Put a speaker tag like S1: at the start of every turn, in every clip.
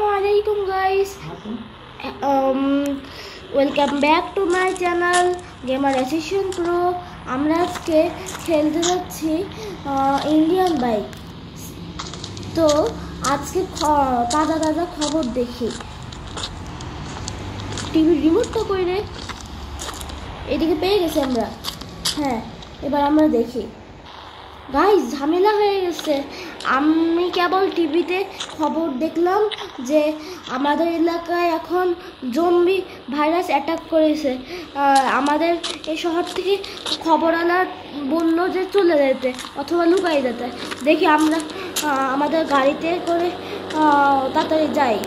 S1: Assalamualaikum guys. Welcome back to my channel Gamer Assistant Pro. আমরা আজকে খেলতে যাচ্ছি ইন্ডিয়ান বাইক। তো আজকে তাজা তাজা খবর দেখি। টিভি রিমোটটা কই রে? এদিকে পেয়ে গেছি আমরা। হ্যাঁ, এবার আমরা দেখি। গাইস, ঝামেলা হয়ে গেছে। আমি কেবল টিভিতে খবর দেখলাম যে আমাদের এলাকায় এখন জম্বি ভাইরাস অ্যাটাক করেছে। আমাদের এই শহর থেকে খবরওয়ালা বললো যে চলে যেতে অথবা লুকাই যেতে। দেখি আমরা আমাদের গাড়িতে করে তাড়াতাড়ি যাই,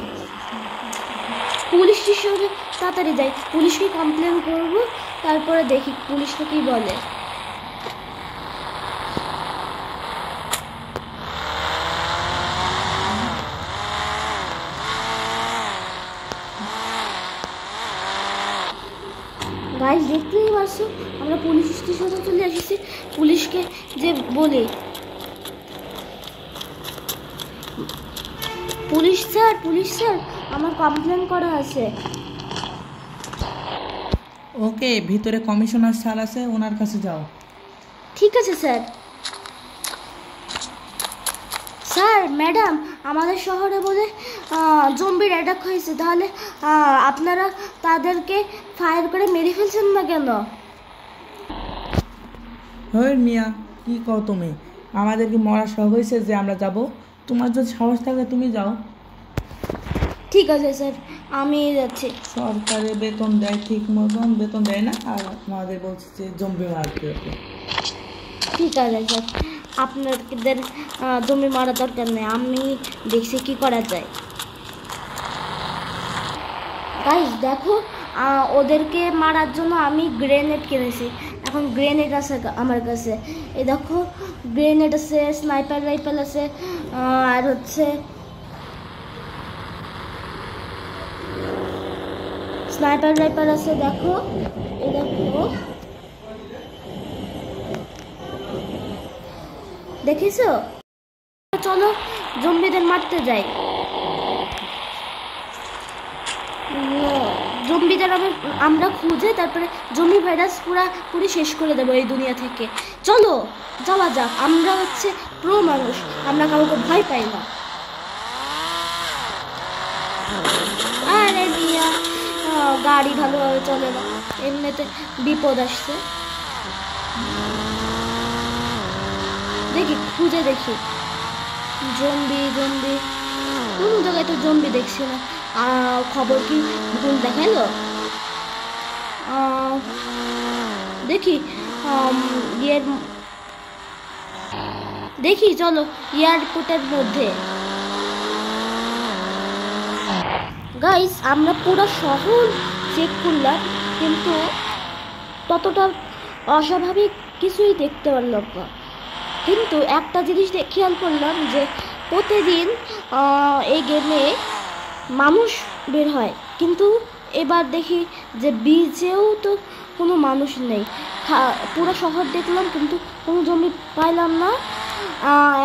S1: পুলিশ স্টেশনে তাড়াতাড়ি যাই, পুলিশকে কমপ্লেন করব, তারপরে দেখি পুলিশকে কি বলে। গাইস, দেখতেই পারছো আমরা পুলিশ স্টেশনে চলে এসেছি। পুলিশকে যে বলি, পুলিশ স্যার আমার কমপ্লেন করা আছে।
S2: ওকে, ভিতরে কমিশনার স্যার আছে, ওনার কাছে যাও।
S1: ঠিক আছে স্যার। স্যার, ম্যাডাম, আমাদের শহরে বলে জম্বির অ্যাটাক হয়েছে, তাহলে আপনারা তাদেরকে ফায়ার করে মেরে ফেলছেন না কেন?
S2: হ্যাঁ মিয়া, কি কও তুমি? আমাদের কি মরার শখ হয়েছে যে আমরা যাব? তোমার যদি সাহস থাকে তুমি যাও।
S1: ঠিক আছে স্যার, আমি যাচ্ছি।
S2: সরকারে বেতন দেয়, ঠিক মতন বেতন দেয় না, আর আমাদের বলছে যে জম্বি মারতে।
S1: ঠিক আছে স্যার, আপনাদের জমি মারা দরকার নেই, আমি দেখছি কি করা যায়। গাইস দেখো, ওদেরকে মারার জন্য আমি গ্রেনেড কিনেছি। এখন গ্রেনেড আছে আমার কাছে। এই দেখো, গ্রেনেড আছে, স্নাইপার রাইফেল আছে, আর হচ্ছে স্নাইপার রাইফেল আছে। দেখো, এই দেখো, দেখিছো? চলো জম্বিদের মারতে যাই। জম্বিদের আমরা খুঁজে তারপরে জম্বি ভাইরাস পুরোপুরি শেষ করে দেবো এই দুনিয়া থেকে। চলো যাওয়া যাক। আমরা হচ্ছে প্রো মানুষ, আমরা কাউকে ভয় পাই না। আরে মিয়া, গাড়ি ভালোভাবে চলে না, এমনিতে বিপদ আসছে। দেখি, খুঁজে দেখি জম্বি। কোন জায়গায় তো জম্বি দেখছি না। খবর কি ভুল দেখাইলো? দেখি চলো এয়ারপোর্টের মধ্যে। গাইস, আমরা পুরো শহর চেক করলাম, কিন্তু ততটা অস্বাভাবিক কিছুই দেখতে পারলাম না। কিন্তু একটা জিনিস খেয়াল করলাম যে প্রতিদিন এই গেমে মানুষ বের হয়, কিন্তু এবার দেখি যে বিচেও তো কোনো মানুষ নেই। পুরো শহর দেখলাম কিন্তু কোনো জমি পাইলাম না।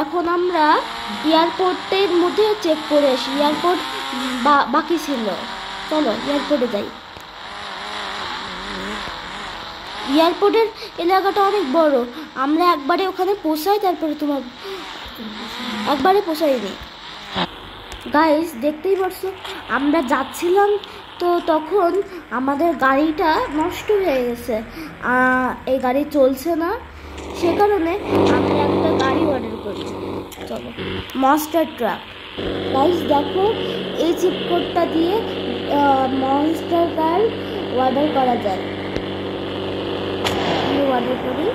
S1: এখন আমরা এয়ারপোর্টের মধ্যে চেক করে আসি, এয়ারপোর্ট বাকি ছিল। চলো এয়ারপোর্টে যাই। এয়ারপোর্টের এলাকাটা অনেক বড়, আমরা একবারে ওখানে পৌঁছাই, তারপরে তোমার একবারে পৌঁছাই দিই। গাইস, দেখতেই পারছো আমরা যাচ্ছিলাম তো তখন আমাদের গাড়িটা নষ্ট হয়ে গেছে, এই গাড়ি চলছে না, সে কারণে আমি একটা গাড়ি অর্ডার করেছি। চলো, মনস্টার ট্রাক। গাইস দেখো, এই চিপ কোডটা দিয়ে মনস্টার কার অর্ডার করা যায়। অর্ডার করি।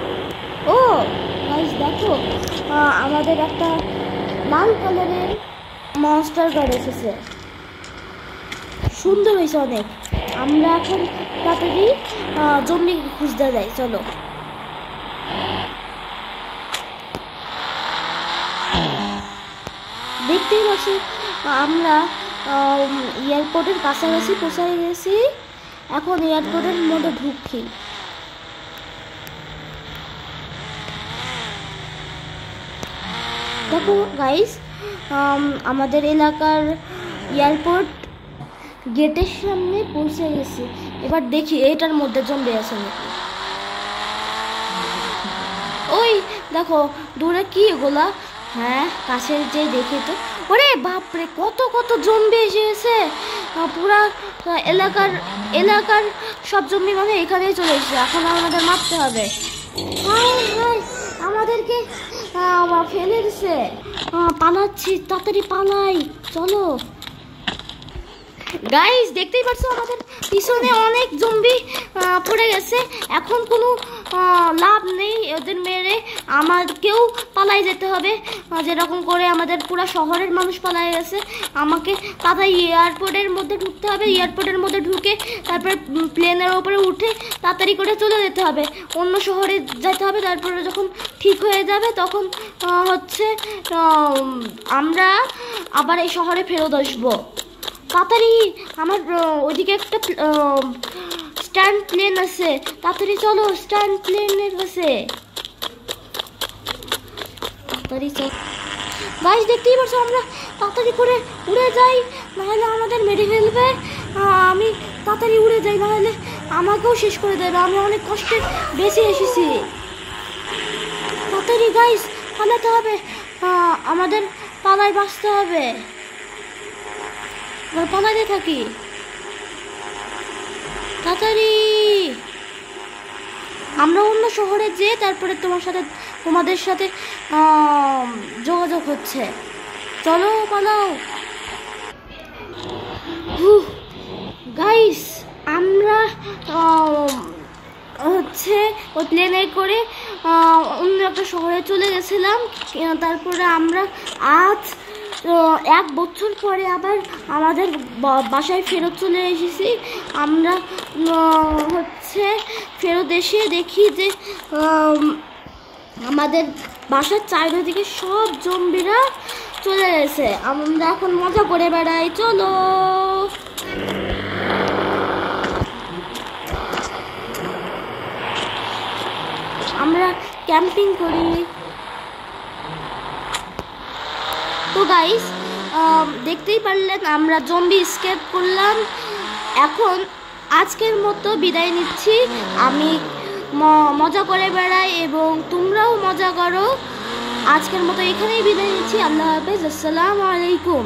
S1: ও গাইস দেখো, আমাদের একটা লাল কালারের মনস্টার কার এসেছে, সুন্দর হয়েছে অনেক। আমরা এখন তাড়াতাড়ি জম্বি খুঁজতে যাই। চলো। দেখতেই পাচ্ছি আমরা এয়ারপোর্টের কাছাকাছি পৌঁছে গেছি। এখন এয়ারপোর্টের মধ্যে ঢুকি। দেখো গাইস, আমাদের এলাকার এয়ারপোর্ট গেটের সামনে পৌঁছে গেছি। এবার দেখি এটার মধ্যে জম্বি আছে নাকি। ওই দেখো দূরে কি এগুলা? হ্যাঁ কাছের যে দেখি তো, ওরে বাপরে কত কত জম্বি এসেছে। পুরা এলাকার সব জম্বি মানে এখানেই চলে এসেছে। এখন আমাদের মারতে হবে। আমাদেরকে ফেলে দিছে। পালাচ্ছি, তাড়াতাড়ি পালাই, চলো। গাইস দেখতেই পাচ্ছ আমাদের পিছনে অনেক জম্বি পড়ে গেছে। এখন কোনো লাভ নেই ওদের মেরে, আমাকেও পালাই যেতে হবে। যেরকম করে আমাদের পুরো শহরের মানুষ পালাই গেছে, আমাকে তাড়াতাড়ি এয়ারপোর্টের মধ্যে ঢুকতে হবে। এয়ারপোর্টের মধ্যে ঢুকে তারপরে প্লেনের ওপরে উঠে তাড়াতাড়ি করে চলে যেতে হবে, অন্য শহরে যেতে হবে। তারপরে যখন ঠিক হয়ে যাবে তখন হচ্ছে আমরা আবার এই শহরে ফেরত আসবো। তাড়াতাড়ি, আমার ওইদিকে একটা স্ট্যান্ড প্লেন আছে, তাড়াতাড়ি চলো স্ট্যান্ড প্লেনের কাছে, তাড়াতাড়ি চল। গাইস দেখতেই পাচ্ছ আমরা তাড়াতাড়ি করে উড়ে যাই, নাহলে আমাদের মেরে ফেলবে। আমি তাড়াতাড়ি উড়ে যাই, নাহলে আমাকেও শেষ করে দেবে। আমি অনেক কষ্টে বেঁচে এসেছি। তাড়াতাড়ি গাইস পালাতে হবে, আমাদের পালায় বাঁচতে হবে। পালাতে থাকি, তাড়াতাড়ি। আমরা অন্য শহরে যেয়ে তারপরে তোমাদের সাথে যোগাযোগ হচ্ছে। চলো পালাও। গাইস আমরা হচ্ছে ওই প্লেনে করে অন্য একটা শহরে চলে গেছিলাম। তারপরে আমরা আজ 1 বছর পরে আবার আমাদের বাসায় ফেরত চলে এসেছি। আমরা হচ্ছে ফেরত এসে দেখি যে আমাদের বাসার চারিদিকে সব জম্বিরা চলে গেছে। আমরা এখন মজা করে বেড়াই, চলো। আমরা ক্যাম্পিং করি। তো গাইস দেখতেই পারলেন আমরা জম্বি স্কেপ করলাম। এখন আজকের মতো বিদায় নিচ্ছি। আমি মজা করে বেড়াই এবং তোমরাও মজা করো। আজকের মতো এখানেই বিদায় নিচ্ছি। আল্লাহ হাফেজ, আসসালামু আলাইকুম।